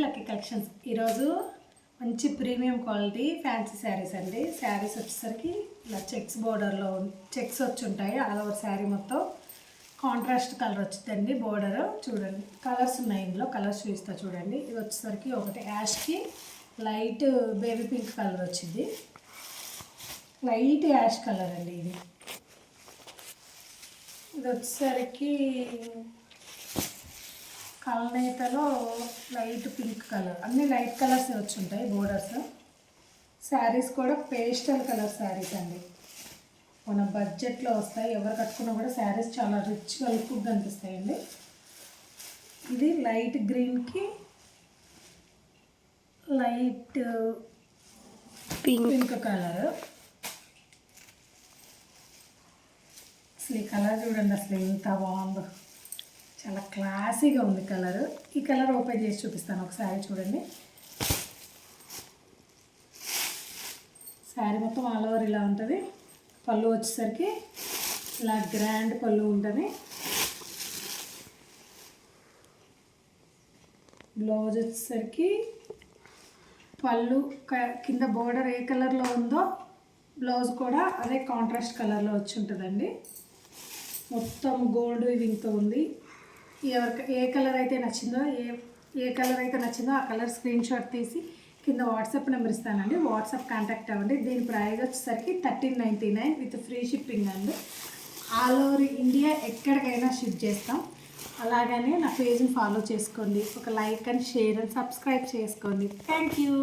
Lucky collections. ఈరోజు మంచి premium quality fancy saris అండి. శారీస్ వచ్చేసరికి ఇలా చెక్స్ బోర్డర్లో చెక్స్ వచ్చి ఉంటాయి. ఆల్ ఓవర్ శారీ మొత్తం కాంట్రాస్ట్ కలర్ వచ్చిందండి. బోర్డర్ చూడండి, కలర్స్ ఉన్నాయి ఇందులో. కలర్స్ చూస్తా చూడండి. ఇది వచ్చేసరికి ఒకటి Yaskhi light baby pink colour వచ్చింది. లైట్ యాష్ కలర్ అండి ఇది. ఇది వచ్చేసరికి కల్నేతలో లైట్ పింక్ కలర్. అన్ని లైట్ కలర్స్ వచ్చి ఉంటాయి బోర్డర్స్. శారీస్ కూడా పేస్టల్ కలర్ శారీస్ అండి. మన బడ్జెట్లో వస్తాయి. ఎవరు కట్టుకున్నా కూడా శారీస్ చాలా రిచ్గా లుక్గా అనిపిస్తాయండి. ఇది లైట్ గ్రీన్కి లైట్ పింక్ కలర్. అసలు ఈ కలర్ చూడండి, అసలు ఎంత బాగుందో. చాలా క్లాసీగా ఉంది కలర్. ఈ కలర్ ఓపెన్ చేసి చూపిస్తాను ఒకసారి చూడండి. శారీ మొత్తం ఆల్ ఓవర్ ఇలా ఉంటుంది. పళ్ళు వచ్చేసరికి ఇలా గ్రాండ్ పళ్ళు ఉంటుంది. బ్లౌజ్ వచ్చేసరికి పళ్ళు కింద బోర్డర్ ఏ కలర్లో ఉందో బ్లౌజ్ కూడా అదే కాంట్రాస్ట్ కలర్లో వచ్చి ఉంటుందండి. మొత్తం గోల్డ్ వీవింగ్తో ఉంది. ఎవరికి ఏ కలర్ అయితే నచ్చిందో ఆ కలర్ స్క్రీన్ షాట్ తీసి కింద వాట్సాప్ నెంబర్ ఇస్తానండి. వాట్సాప్ కాంటాక్ట్ అవ్వండి. దీని ప్రైస్ వచ్చేసరికి 1399 విత్ ఫ్రీ షిప్పింగ్ అండి. ఆల్ ఓవర్ ఇండియా ఎక్కడికైనా షిప్ చేస్తాం. అలాగనే నా పేజ్ని ఫాలో చేసుకోండి. ఒక like and share and subscribe చేసుకోండి. Thank you.